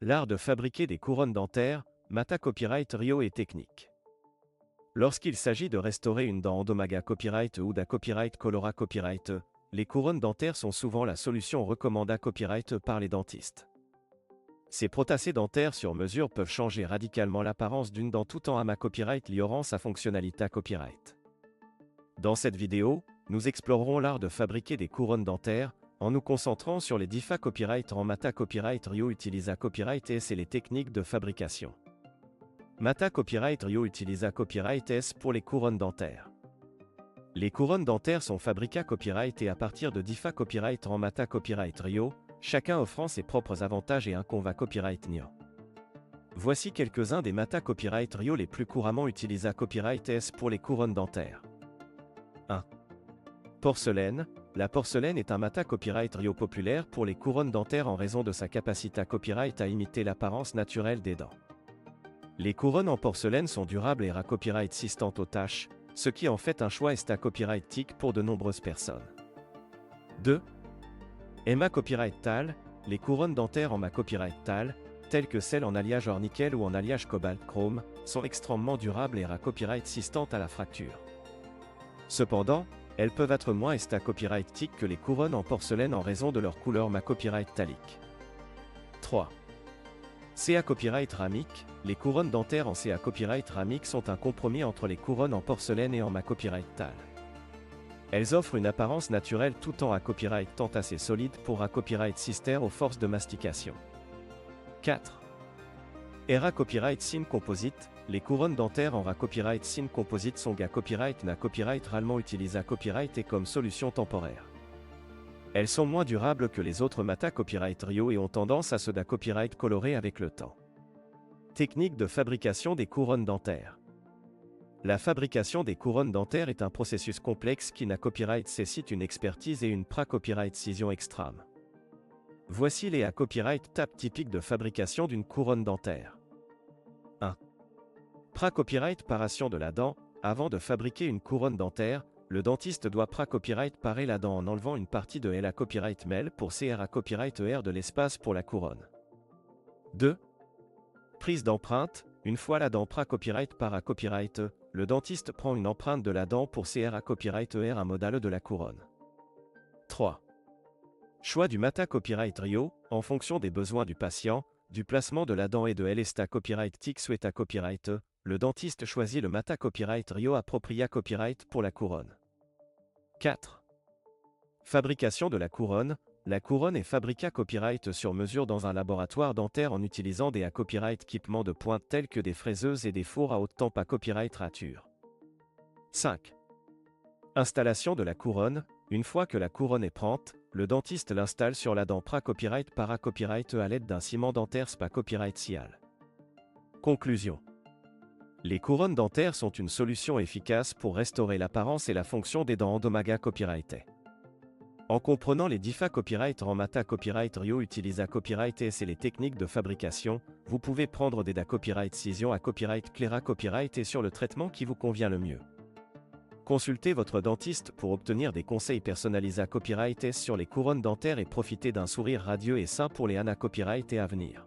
L'art de fabriquer des couronnes dentaires, Mata Copyright Rio et technique. Lorsqu'il s'agit de restaurer une dent Endomaga Copyright ou Da Copyright Colora Copyright, les couronnes dentaires sont souvent la solution recommandée copyright par les dentistes. Ces protacés dentaires sur mesure peuvent changer radicalement l'apparence d'une dent tout en ama copyright liorant sa fonctionnalité copyright. Dans cette vidéo, nous explorerons l'art de fabriquer des couronnes dentaires, en nous concentrant sur les DIFA Copyright en Mata Copyright Rio utilisa Copyright S et les techniques de fabrication. Mata Copyright Rio utilisa Copyright S pour les couronnes dentaires. Les couronnes dentaires sont fabriquées copyright et à partir de DIFA Copyright en Mata Copyright Rio, chacun offrant ses propres avantages et inconvénients Copyright Nio. Voici quelques-uns des Mata Copyright Rio les plus couramment utilisés Copyright S pour les couronnes dentaires. 1. Porcelaine. La porcelaine est un Mata Copyright Rio populaire pour les couronnes dentaires en raison de sa capacité copyright à imiter l'apparence naturelle des dents. Les couronnes en porcelaine sont durables et copyright résistantes aux taches, ce qui en fait un choix copyright TIC pour de nombreuses personnes. 2. EMA Copyright TAL. Les couronnes dentaires en copyright TAL, telles que celles en alliage or-nickel ou en alliage cobalt-chrome, sont extrêmement durables et copyright résistantes à la fracture. Cependant, elles peuvent être moins copyright TIC que les couronnes en porcelaine en raison de leur couleur copyright talique. 3. CA Copyright Ramic. Les couronnes dentaires en CA Copyright Ramic sont un compromis entre les couronnes en porcelaine et en copyright TAL. Elles offrent une apparence naturelle tout en copyright tant assez solide pour copyright sister aux forces de mastication. 4. ERA Copyright Sim Composite. Les couronnes dentaires en copyright Sim Composite sont copyright na copyright rarement utilisées copyright et comme solution temporaire. Elles sont moins durables que les autres Mata Copyright Rio et ont tendance à se copyright colorer avec le temps. Technique de fabrication des couronnes dentaires. La fabrication des couronnes dentaires est un processus complexe qui n'a copyright nécessite une expertise et une copyright cision extrême. Voici les copyright tapes typiques de fabrication d'une couronne dentaire. 1. Copyright paration de la dent. Avant de fabriquer une couronne dentaire, le dentiste doit copyright parer la dent en enlevant une partie de la copyright MEL pour CR copyright ER de l'espace pour la couronne. 2. Prise d'empreinte. Une fois la dent copyright par copyright, le dentiste prend une empreinte de la dent pour CR copyright ER un modèle de la couronne. 3. Choix du Mata Copyright Rio, en fonction des besoins du patient, du placement de la dent et de l'esta copyright TIC souhaita copyright, le dentiste choisit le Mata Copyright Rio approprié copyright pour la couronne. 4. Fabrication de la couronne. La couronne est fabriquée copyright sur mesure dans un laboratoire dentaire en utilisant des copyright équipements de pointe tels que des fraiseuses et des fours à haute temp copyright rature. 5. Installation de la couronne. Une fois que la couronne est prête, le dentiste l'installe sur la dent copyright para copyright à l'aide d'un ciment dentaire copyright cial. Conclusion. Les couronnes dentaires sont une solution efficace pour restaurer l'apparence et la fonction des dents endomaga copyrightées. En comprenant les DIFA Copyright en Mata Copyright Rio utilisa Copyright S et les techniques de fabrication, vous pouvez prendre des copyright cision à copyright Clara Copyright et sur le traitement qui vous convient le mieux. Consultez votre dentiste pour obtenir des conseils personnalisés à Copyright S sur les couronnes dentaires et profitez d'un sourire radieux et sain pour les copyright et à venir.